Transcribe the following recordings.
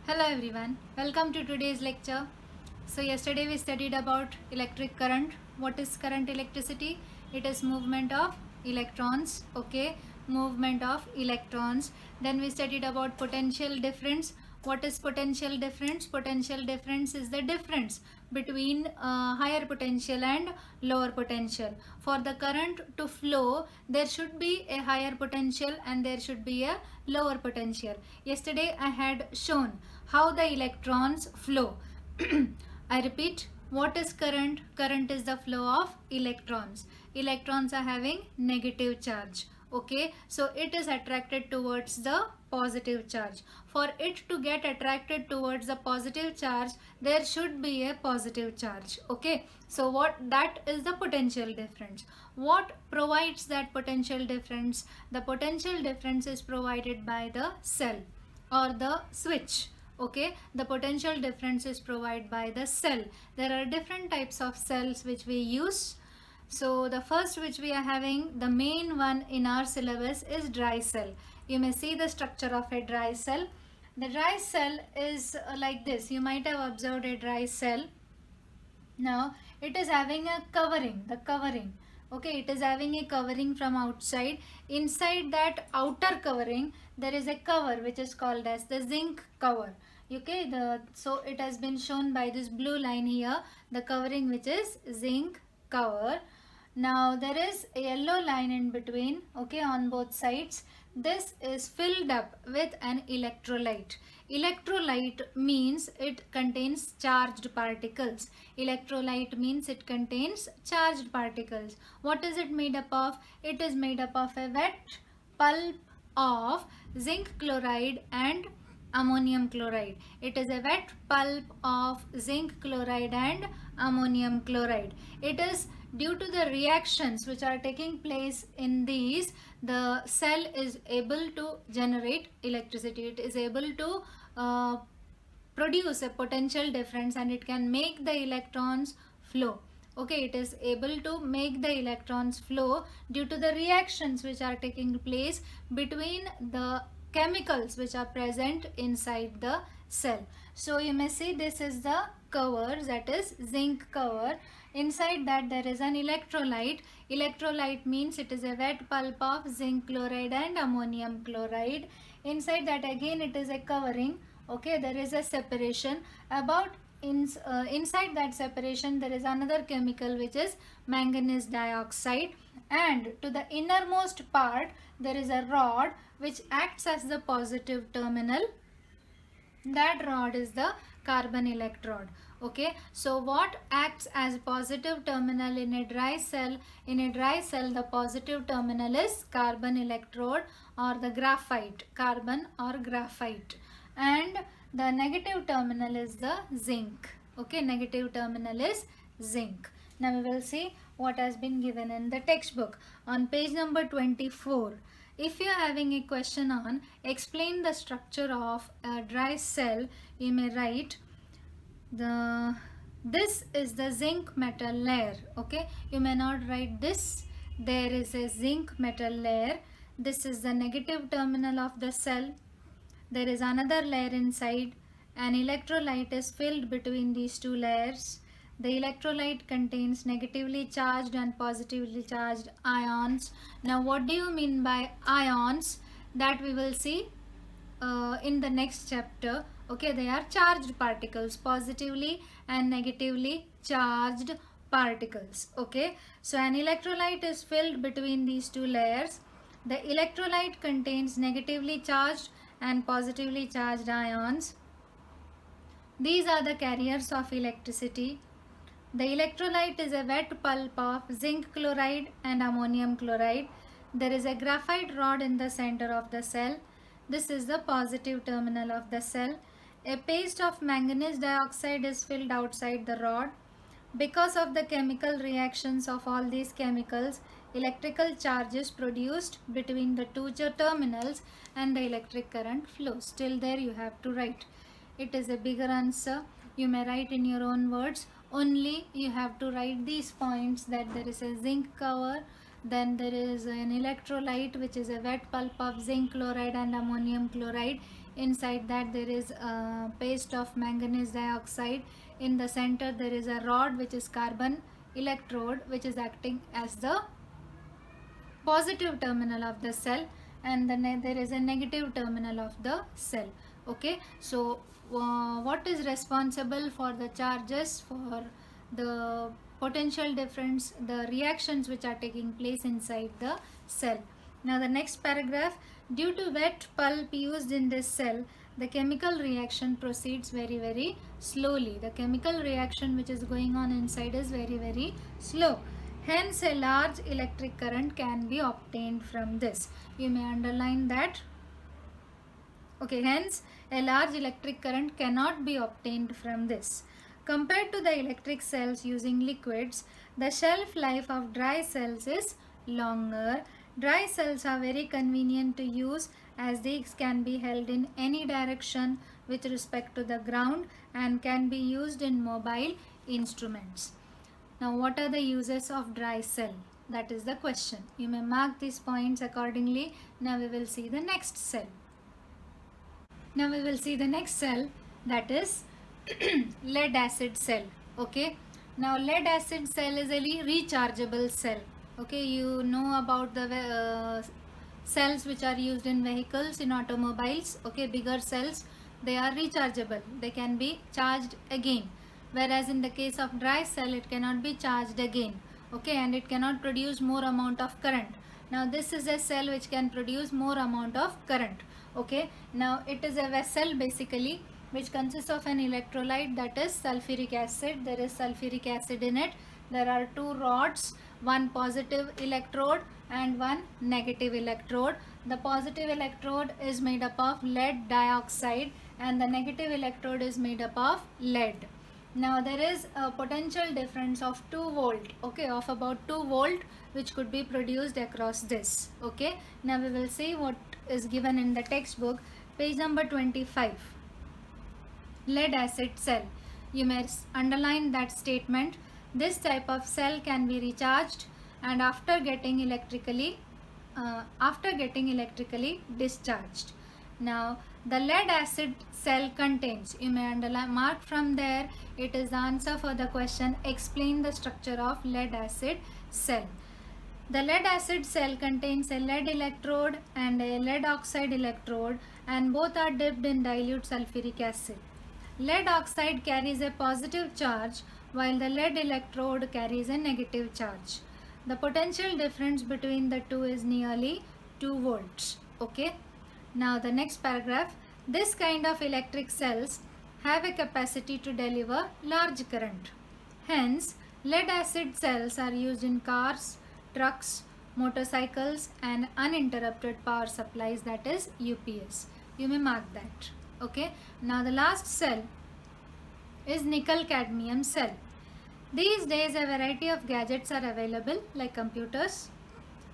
Hello everyone, welcome to today's lecture. So yesterday we studied about electric current. What is current electricity? It is movement of electrons, okay, movement of electrons. Then we studied about potential difference. What is potential difference? Potential difference is the difference between higher potential and lower potential. For the current to flow, there should be a higher potential and there should be a lower potential. Yesterday I had shown how the electrons flow. I repeat, what is current? Current is the flow of electrons. Electrons are having negative charge. Okay, so it is attracted towards the positive charge. For it to get attracted towards the positive charge, there should be a positive charge. Okay, so that is the potential difference. What provides that potential difference? The potential difference is provided by the cell or the switch. Okay, the potential difference is provided by the cell. There are different types of cells which we use. So the first which we are having, the main one in our syllabus, is dry cell. You may see the structure of a dry cell. The dry cell is like this. You might have observed a dry cell. Now it is having a covering, the covering. Okay, it is having a covering from outside. Inside that outer covering, there is a cover which is called as the zinc cover. Okay, so it has been shown by this blue line here, the covering which is zinc cover. Now there is a yellow line in between, okay, on both sides. This is filled up with an electrolyte. Electrolyte means it contains charged particles. Electrolyte means it contains charged particles. What is it made up of? It is made up of a wet pulp of zinc chloride and ammonium chloride. It is a wet pulp of zinc chloride and ammonium chloride. It is due to the reactions which are taking place in these, the cell is able to generate electricity. It is able to produce a potential difference and it can make the electrons flow. Okay, it is able to make the electrons flow due to the reactions which are taking place between the chemicals which are present inside the cell. So you may see this is the cover, that is zinc cover. Inside that there is an electrolyte. Electrolyte means it is a wet pulp of zinc chloride and ammonium chloride. Inside that again it is a covering. Okay, there is a separation. Inside that separation there is another chemical which is manganese dioxide, and to the innermost part there is a rod which acts as the positive terminal. That rod is the carbon electrode. Okay, so what acts as positive terminal in a dry cell? In a dry cell, the positive terminal is carbon electrode or the graphite, carbon or graphite, and the negative terminal is the zinc. Okay, negative terminal is zinc. Now we will see what has been given in the textbook on page number 24. If you are having a question on explain the structure of a dry cell, you may write this is the zinc metal layer. Okay, you may not write this. There is a zinc metal layer. This is the negative terminal of the cell. There is another layer inside. An electrolyte is filled between these two layers. The electrolyte contains negatively charged and positively charged ions. Now what do you mean by ions? That we will see in the next chapter. Okay, they are charged particles, positively and negatively charged particles. Okay, so an electrolyte is filled between these two layers. The electrolyte contains negatively charged and positively charged ions. These are the carriers of electricity. The electrolyte is a wet pulp of zinc chloride and ammonium chloride. There is a graphite rod in the center of the cell. This is the positive terminal of the cell. A paste of manganese dioxide is filled outside the rod. Because of the chemical reactions of all these chemicals, electrical charge is produced between the two terminals and the electric current flows. Till there you have to write. It is a bigger answer. You may write in your own words. Only you have to write these points, that there is a zinc cover, Then there is an electrolyte, which is a wet pulp of zinc chloride and ammonium chloride. Inside that there is a paste of manganese dioxide. In the center there is a rod, which is carbon electrode, which is acting as the positive terminal of the cell, and then there is a negative terminal of the cell. Okay, so what is responsible for the charges, for the potential difference, the reactions which are taking place inside the cell. Now the next paragraph, due to wet pulp used in this cell, the chemical reaction proceeds very slowly. The chemical reaction which is going on inside is very slow. Hence a large electric current can be obtained from this. You may underline that. Okay, hence a large electric current cannot be obtained from this. Compared to the electric cells using liquids, the shelf life of dry cells is longer. Dry cells are very convenient to use, as these can be held in any direction with respect to the ground and can be used in mobile instruments. Now, what are the uses of dry cell? That is the question. You may mark these points accordingly. Now we will see the next cell. Now we will see the next cell, that is lead acid cell. Okay. Now lead acid cell is a rechargeable cell. Okay, you know about the cells which are used in vehicles, in automobiles. Okay, bigger cells, they are rechargeable. They can be charged again. Whereas in the case of dry cell, it cannot be charged again. Okay, and it cannot produce more amount of current. Now this is a cell which can produce more amount of current. Okay, now it is a vessel basically which consists of an electrolyte, that is sulfuric acid. There is sulfuric acid in it. There are two rods, one positive electrode and one negative electrode. The positive electrode is made up of lead dioxide and the negative electrode is made up of lead. Now there is a potential difference of 2 volt, okay, of about 2 volt, which could be produced across this. Okay, now we will see what is given in the textbook, page number 25. Lead acid cell. You may underline that statement. This type of cell can be recharged and after getting electrically discharged. Now the lead acid cell contains, you may underline, mark from there, it is the answer for the question, explain the structure of lead acid cell. The lead acid cell contains a lead electrode and a lead oxide electrode, and both are dipped in dilute sulfuric acid. Lead oxide carries a positive charge while the lead electrode carries a negative charge. The potential difference between the two is nearly 2 volts. Okay. Now the next paragraph, this kind of electric cells have a capacity to deliver large current. Hence, lead acid cells are used in cars, trucks, motorcycles and uninterrupted power supplies, that is UPS. You may mark that. Okay. Now the last cell is nickel cadmium cell. These days a variety of gadgets are available like computers,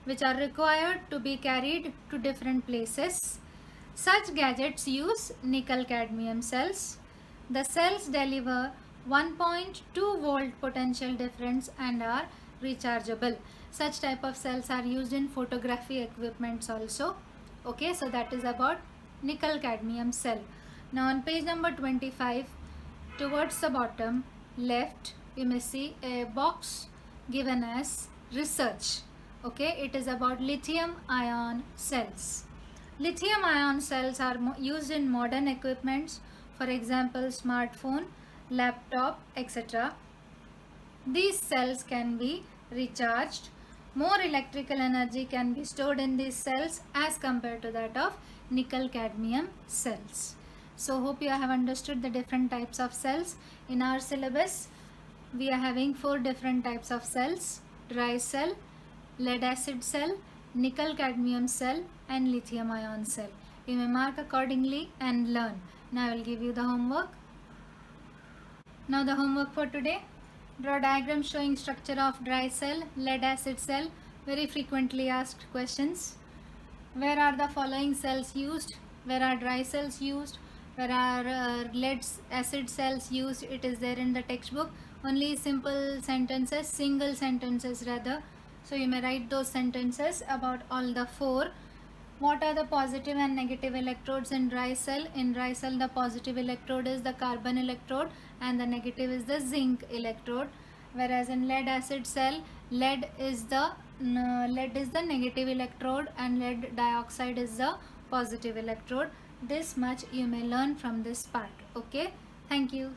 which are required to be carried to different places. Such gadgets use nickel cadmium cells. The cells deliver 1.2 volt potential difference and are rechargeable. Such type of cells are used in photography equipments also. Okay, so that is about nickel cadmium cell. Now on page number 25, towards the bottom left, you may see a box given as research. Okay, it is about lithium ion cells. Lithium ion cells are used in modern equipments, for example smartphone, laptop, etc. These cells can be recharged. More electrical energy can be stored in these cells as compared to that of nickel cadmium cells. So hope you have understood the different types of cells. In our syllabus we are having 4 different types of cells: dry cell, lead acid cell, nickel cadmium cell and lithium ion cell. You may mark accordingly and learn. Now I will give you the homework. Now the homework for today: draw diagram showing structure of dry cell, lead acid cell, very frequently asked questions. Where are the following cells used? Where are dry cells used? Where are lead acid cells used? It is there in the textbook. Only simple sentences, single sentences rather, So you may write those sentences about all the four. What are the positive and negative electrodes in dry cell? In dry cell, the positive electrode is the carbon electrode and the negative is the zinc electrode. Whereas in lead acid cell, lead is the negative electrode and lead dioxide is the positive electrode. This much you may learn from this part. Okay, thank you.